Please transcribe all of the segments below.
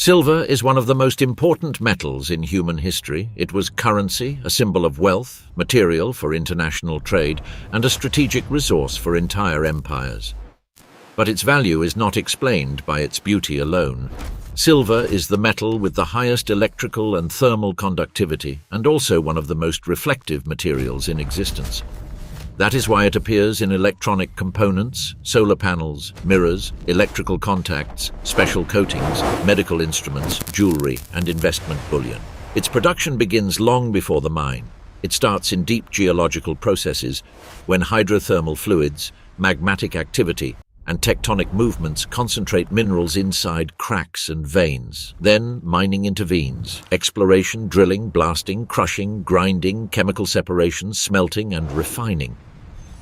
Silver is one of the most important metals in human history. It was currency, a symbol of wealth, material for international trade, and a strategic resource for entire empires. But its value is not explained by its beauty alone. Silver is the metal with the highest electrical and thermal conductivity, and also one of the most reflective materials in existence. That is why it appears in electronic components, solar panels, mirrors, electrical contacts, special coatings, medical instruments, jewelry, and investment bullion. Its production begins long before the mine. It starts in deep geological processes when hydrothermal fluids, magmatic activity, and tectonic movements concentrate minerals inside cracks and veins. Then mining intervenes. Exploration, drilling, blasting, crushing, grinding, chemical separation, smelting, and refining.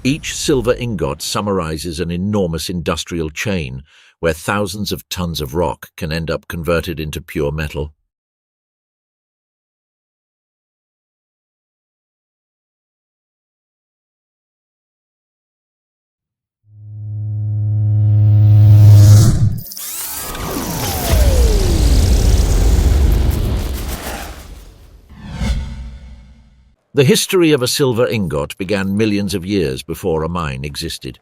Each silver ingot summarizes an enormous industrial chain where thousands of tons of rock can end up converted into pure metal. The history of a silver ingot began millions of years before a mine existed.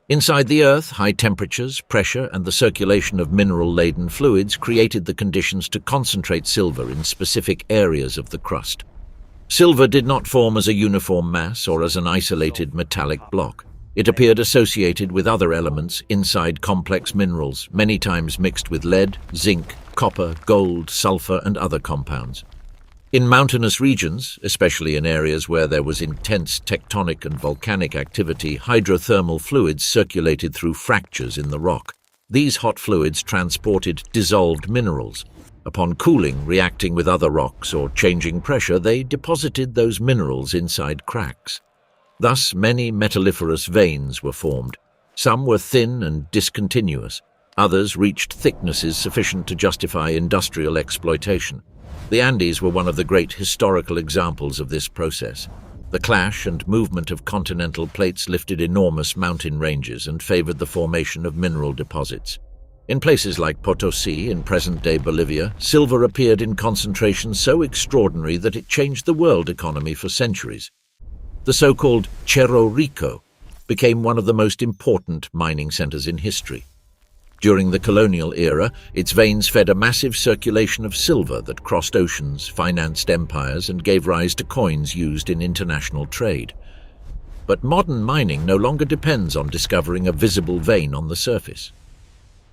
Inside the earth, high temperatures, pressure, and the circulation of mineral-laden fluids created the conditions to concentrate silver in specific areas of the crust. Silver did not form as a uniform mass or as an isolated metallic block. It appeared associated with other elements inside complex minerals, many times mixed with lead, zinc, copper, gold, sulfur, and other compounds. In mountainous regions, especially in areas where there was intense tectonic and volcanic activity, hydrothermal fluids circulated through fractures in the rock. These hot fluids transported dissolved minerals. Upon cooling, reacting with other rocks, or changing pressure, they deposited those minerals inside cracks. Thus, many metalliferous veins were formed. Some were thin and discontinuous. Others reached thicknesses sufficient to justify industrial exploitation. The Andes were one of the great historical examples of this process. The clash and movement of continental plates lifted enormous mountain ranges and favored the formation of mineral deposits. In places like Potosi, in present-day Bolivia, silver appeared in concentrations so extraordinary that it changed the world economy for centuries. The so-called Cerro Rico became one of the most important mining centers in history. During the colonial era, its veins fed a massive circulation of silver that crossed oceans, financed empires, and gave rise to coins used in international trade. But modern mining no longer depends on discovering a visible vein on the surface.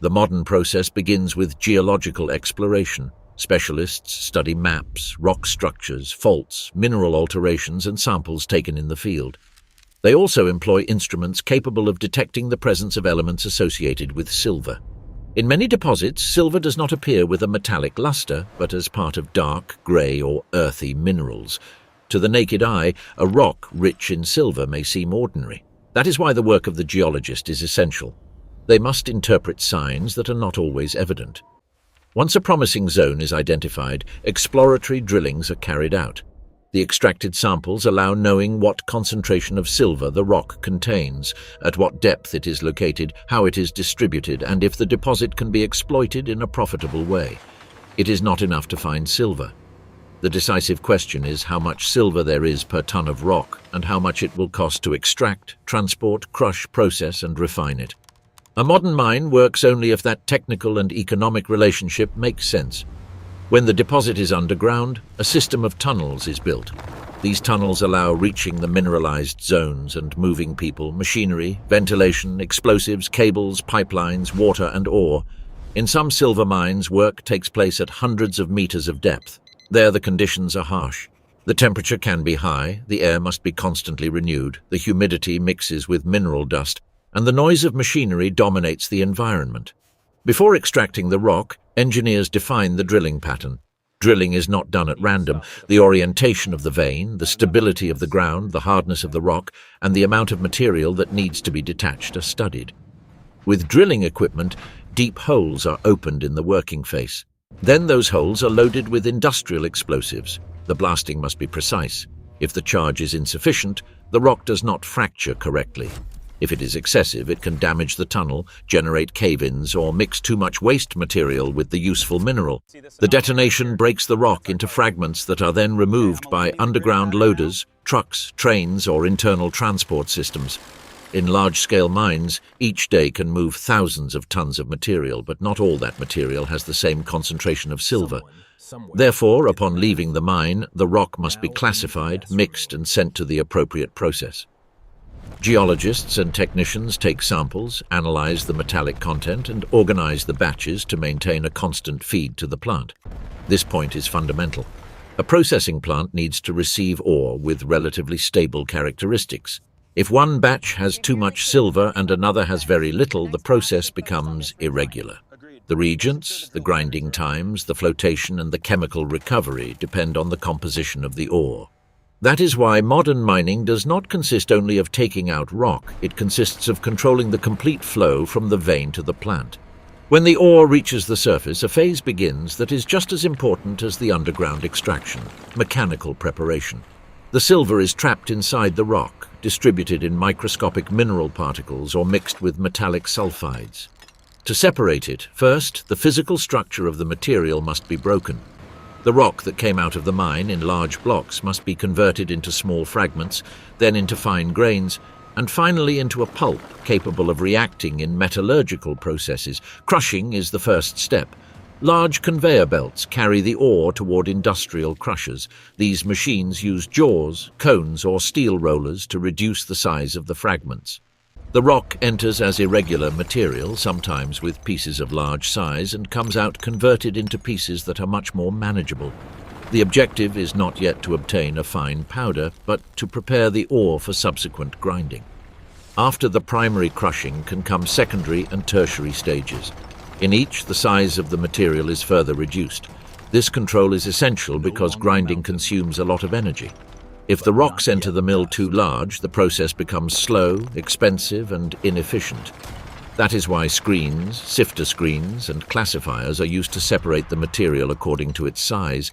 The modern process begins with geological exploration. Specialists study maps, rock structures, faults, mineral alterations, and samples taken in the field. They also employ instruments capable of detecting the presence of elements associated with silver. In many deposits, silver does not appear with a metallic luster, but as part of dark, grey, or earthy minerals. To the naked eye, a rock rich in silver may seem ordinary. That is why the work of the geologist is essential. They must interpret signs that are not always evident. Once a promising zone is identified, exploratory drillings are carried out. The extracted samples allow knowing what concentration of silver the rock contains, at what depth it is located, how it is distributed, and if the deposit can be exploited in a profitable way. It is not enough to find silver. The decisive question is how much silver there is per ton of rock and how much it will cost to extract, transport, crush, process, and refine it. A modern mine works only if that technical and economic relationship makes sense. When the deposit is underground, a system of tunnels is built. These tunnels allow reaching the mineralized zones and moving people, machinery, ventilation, explosives, cables, pipelines, water, and ore. In some silver mines, work takes place at hundreds of meters of depth. There the conditions are harsh. The temperature can be high, the air must be constantly renewed, the humidity mixes with mineral dust, and the noise of machinery dominates the environment. Before extracting the rock, engineers define the drilling pattern. Drilling is not done at random. The orientation of the vein, the stability of the ground, the hardness of the rock, and the amount of material that needs to be detached are studied. With drilling equipment, deep holes are opened in the working face. Then those holes are loaded with industrial explosives. The blasting must be precise. If the charge is insufficient, the rock does not fracture correctly. If it is excessive, it can damage the tunnel, generate cave-ins, or mix too much waste material with the useful mineral. The detonation breaks the rock into fragments that are then removed by underground loaders, trucks, trains, or internal transport systems. In large-scale mines, each day can move thousands of tons of material, but not all that material has the same concentration of silver. Therefore, upon leaving the mine, the rock must be classified, mixed, and sent to the appropriate process. Geologists and technicians take samples, analyze the metallic content, and organize the batches to maintain a constant feed to the plant. This point is fundamental. A processing plant needs to receive ore with relatively stable characteristics. If one batch has too much silver and another has very little, the process becomes irregular. The reagents, the grinding times, the flotation, and the chemical recovery depend on the composition of the ore. That is why modern mining does not consist only of taking out rock, it consists of controlling the complete flow from the vein to the plant. When the ore reaches the surface, a phase begins that is just as important as the underground extraction: mechanical preparation. The silver is trapped inside the rock, distributed in microscopic mineral particles or mixed with metallic sulfides. To separate it, first, the physical structure of the material must be broken. The rock that came out of the mine in large blocks must be converted into small fragments, then into fine grains, and finally into a pulp capable of reacting in metallurgical processes. Crushing is the first step. Large conveyor belts carry the ore toward industrial crushers. These machines use jaws, cones, or steel rollers to reduce the size of the fragments. The rock enters as irregular material, sometimes with pieces of large size, and comes out converted into pieces that are much more manageable. The objective is not yet to obtain a fine powder, but to prepare the ore for subsequent grinding. After the primary crushing can come secondary and tertiary stages. In each, the size of the material is further reduced. This control is essential because grinding consumes a lot of energy. If the rocks enter the mill too large, the process becomes slow, expensive, and inefficient. That is why screens, sifter screens, and classifiers are used to separate the material according to its size.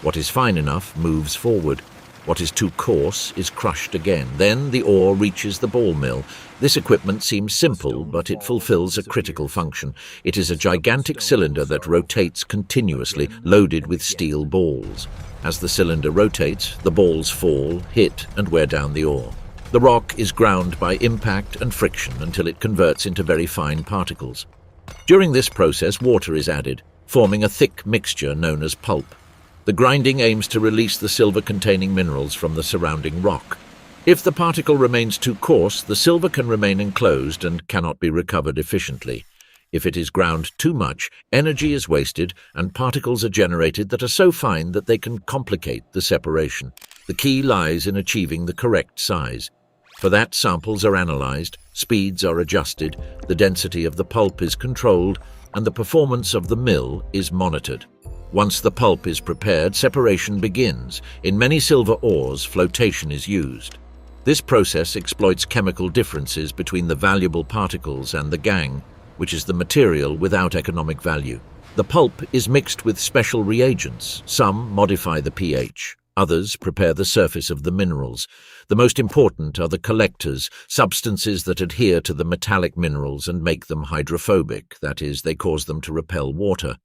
What is fine enough moves forward. What is too coarse is crushed again. Then the ore reaches the ball mill. This equipment seems simple, but it fulfills a critical function. It is a gigantic cylinder that rotates continuously, loaded with steel balls. As the cylinder rotates, the balls fall, hit, and wear down the ore. The rock is ground by impact and friction until it converts into very fine particles. During this process, water is added, forming a thick mixture known as pulp. The grinding aims to release the silver-containing minerals from the surrounding rock. If the particle remains too coarse, the silver can remain enclosed and cannot be recovered efficiently. If it is ground too much, energy is wasted and particles are generated that are so fine that they can complicate the separation. The key lies in achieving the correct size. For that, samples are analyzed, speeds are adjusted, the density of the pulp is controlled, and the performance of the mill is monitored. Once the pulp is prepared, separation begins. In many silver ores, flotation is used. This process exploits chemical differences between the valuable particles and the gangue, which is the material without economic value. The pulp is mixed with special reagents. Some modify the pH, others prepare the surface of the minerals. The most important are the collectors, substances that adhere to the metallic minerals and make them hydrophobic, that is, they cause them to repel water.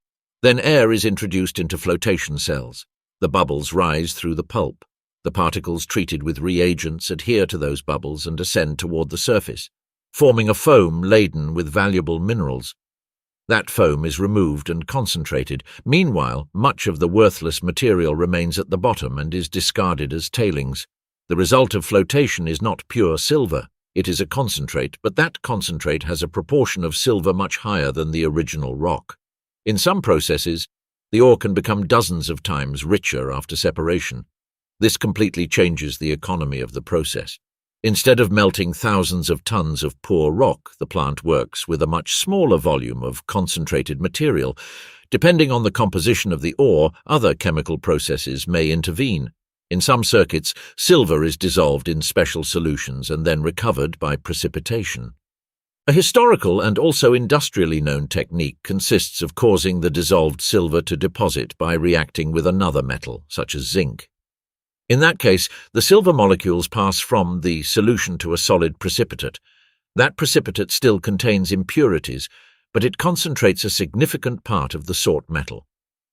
Then air is introduced into flotation cells. The bubbles rise through the pulp. The particles treated with reagents adhere to those bubbles and ascend toward the surface, forming a foam laden with valuable minerals. That foam is removed and concentrated. Meanwhile, much of the worthless material remains at the bottom and is discarded as tailings. The result of flotation is not pure silver. It is a concentrate, but that concentrate has a proportion of silver much higher than the original rock. In some processes, the ore can become dozens of times richer after separation. This completely changes the economy of the process. Instead of melting thousands of tons of poor rock, the plant works with a much smaller volume of concentrated material. Depending on the composition of the ore, other chemical processes may intervene. In some circuits, silver is dissolved in special solutions and then recovered by precipitation. A historical and also industrially known technique consists of causing the dissolved silver to deposit by reacting with another metal, such as zinc. In that case, the silver molecules pass from the solution to a solid precipitate. That precipitate still contains impurities, but it concentrates a significant part of the sought metal.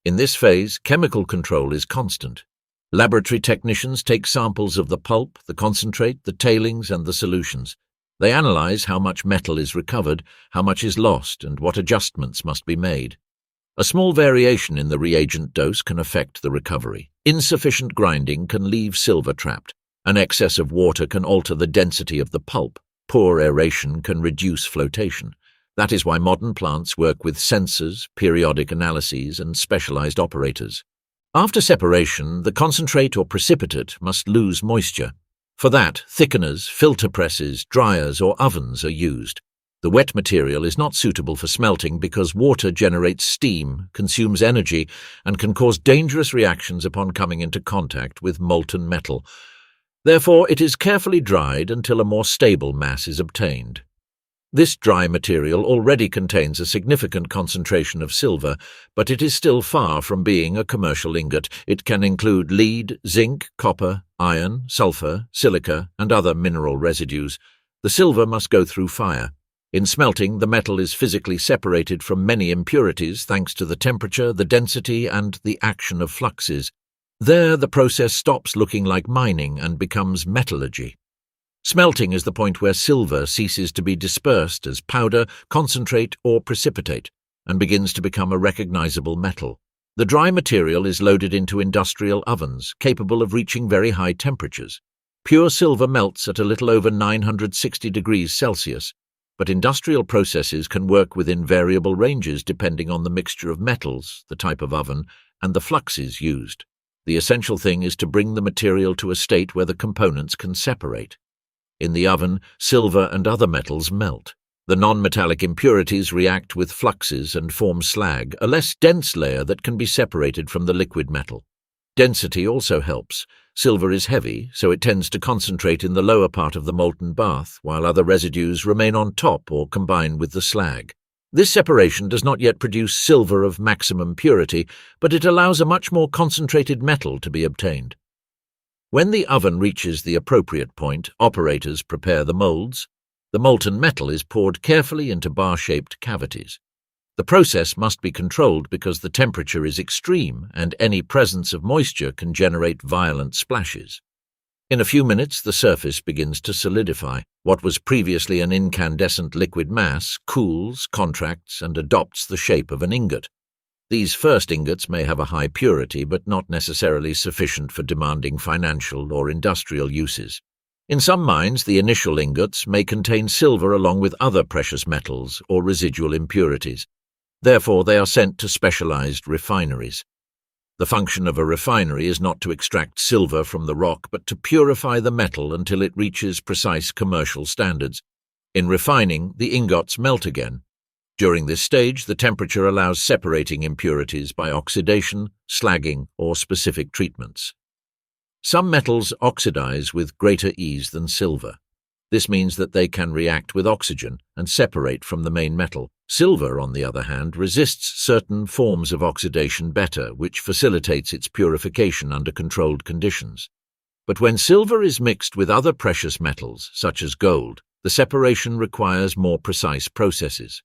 In this phase, chemical control is constant. Laboratory technicians take samples of the pulp, the concentrate, the tailings, and the solutions. They analyze how much metal is recovered, how much is lost, and what adjustments must be made. A small variation in the reagent dose can affect the recovery. Insufficient grinding can leave silver trapped. An excess of water can alter the density of the pulp. Poor aeration can reduce flotation. That is why modern plants work with sensors, periodic analyses, and specialized operators. After separation, the concentrate or precipitate must lose moisture. For that, thickeners, filter presses, dryers, or ovens are used. The wet material is not suitable for smelting because water generates steam, consumes energy, and can cause dangerous reactions upon coming into contact with molten metal. Therefore, it is carefully dried until a more stable mass is obtained. This dry material already contains a significant concentration of silver, but it is still far from being a commercial ingot. It can include lead, zinc, copper, iron, sulfur, silica, and other mineral residues. The silver must go through fire. In smelting, the metal is physically separated from many impurities thanks to the temperature, the density, and the action of fluxes. There, the process stops looking like mining and becomes metallurgy. Smelting is the point where silver ceases to be dispersed as powder, concentrate, or precipitate, and begins to become a recognizable metal. The dry material is loaded into industrial ovens, capable of reaching very high temperatures. Pure silver melts at a little over 960 degrees Celsius, but industrial processes can work within variable ranges depending on the mixture of metals, the type of oven, and the fluxes used. The essential thing is to bring the material to a state where the components can separate. In the oven, silver and other metals melt. The non-metallic impurities react with fluxes and form slag, a less dense layer that can be separated from the liquid metal. Density also helps. Silver is heavy, so it tends to concentrate in the lower part of the molten bath, while other residues remain on top or combine with the slag. This separation does not yet produce silver of maximum purity, but it allows a much more concentrated metal to be obtained. When the oven reaches the appropriate point, operators prepare the molds. The molten metal is poured carefully into bar-shaped cavities. The process must be controlled because the temperature is extreme and any presence of moisture can generate violent splashes. In a few minutes, the surface begins to solidify. What was previously an incandescent liquid mass cools, contracts, and adopts the shape of an ingot. These first ingots may have a high purity, but not necessarily sufficient for demanding financial or industrial uses. In some mines, the initial ingots may contain silver along with other precious metals or residual impurities. Therefore, they are sent to specialized refineries. The function of a refinery is not to extract silver from the rock, but to purify the metal until it reaches precise commercial standards. In refining, the ingots melt again. During this stage, the temperature allows separating impurities by oxidation, slagging, or specific treatments. Some metals oxidize with greater ease than silver. This means that they can react with oxygen and separate from the main metal. Silver, on the other hand, resists certain forms of oxidation better, which facilitates its purification under controlled conditions. But when silver is mixed with other precious metals, such as gold, the separation requires more precise processes.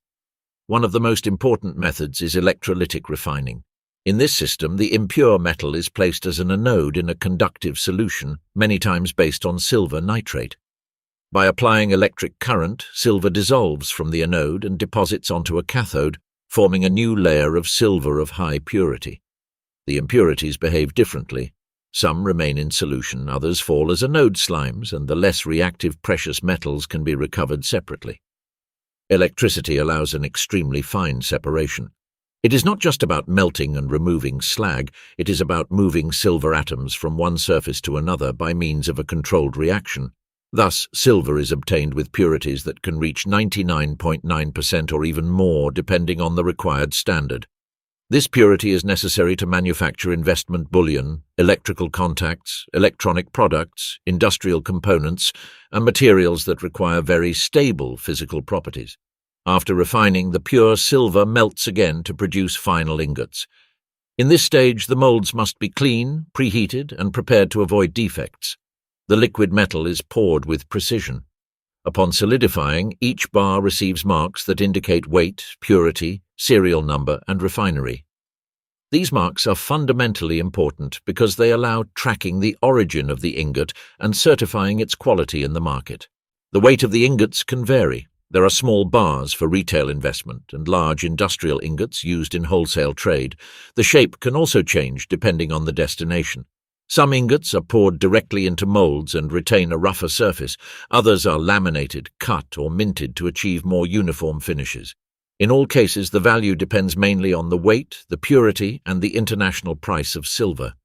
One of the most important methods is electrolytic refining. In this system, the impure metal is placed as an anode in a conductive solution, many times based on silver nitrate. By applying electric current, silver dissolves from the anode and deposits onto a cathode, forming a new layer of silver of high purity. The impurities behave differently. Some remain in solution, others fall as anode slimes, and the less reactive precious metals can be recovered separately. Electricity allows an extremely fine separation. It is not just about melting and removing slag, it is about moving silver atoms from one surface to another by means of a controlled reaction. Thus, silver is obtained with purities that can reach 99.9% or even more depending on the required standard. This purity is necessary to manufacture investment bullion, electrical contacts, electronic products, industrial components, and materials that require very stable physical properties. After refining, the pure silver melts again to produce final ingots. In this stage, the molds must be clean, preheated, and prepared to avoid defects. The liquid metal is poured with precision. Upon solidifying, each bar receives marks that indicate weight, purity, serial number, and refinery. These marks are fundamentally important because they allow tracking the origin of the ingot and certifying its quality in the market. The weight of the ingots can vary. There are small bars for retail investment and large industrial ingots used in wholesale trade. The shape can also change depending on the destination. Some ingots are poured directly into molds and retain a rougher surface. Others are laminated, cut, or minted to achieve more uniform finishes. In all cases, the value depends mainly on the weight, the purity, and the international price of silver.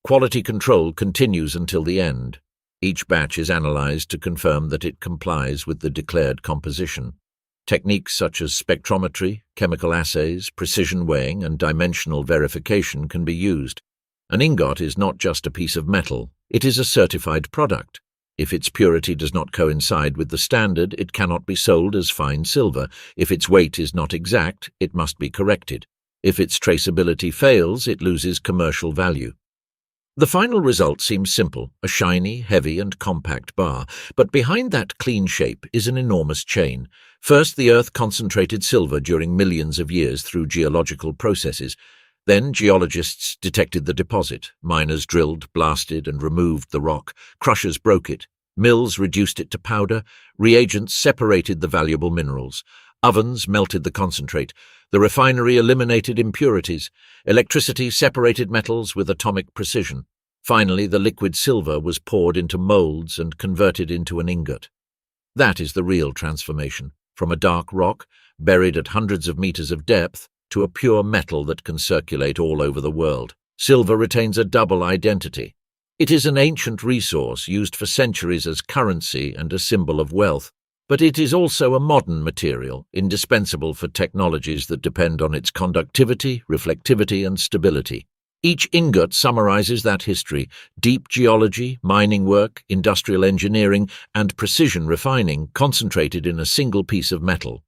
Quality control continues until the end. Each batch is analyzed to confirm that it complies with the declared composition. Techniques such as spectrometry, chemical assays, precision weighing, and dimensional verification can be used. An ingot is not just a piece of metal, it is a certified product. If its purity does not coincide with the standard, it cannot be sold as fine silver. If its weight is not exact, it must be corrected. If its traceability fails, it loses commercial value. The final result seems simple, a shiny, heavy, and compact bar, but behind that clean shape is an enormous chain. First, the Earth concentrated silver during millions of years through geological processes. Then geologists detected the deposit. Miners drilled, blasted, and removed the rock. Crushers broke it. Mills reduced it to powder. Reagents separated the valuable minerals. Ovens melted the concentrate. The refinery eliminated impurities. Electricity separated metals with atomic precision. Finally, the liquid silver was poured into molds and converted into an ingot. That is the real transformation, from a dark rock, buried at hundreds of meters of depth, to a pure metal that can circulate all over the world. Silver retains a double identity. It is an ancient resource used for centuries as currency and a symbol of wealth, but it is also a modern material, indispensable for technologies that depend on its conductivity, reflectivity, and stability. Each ingot summarizes that history: deep geology, mining work, industrial engineering, and precision refining concentrated in a single piece of metal.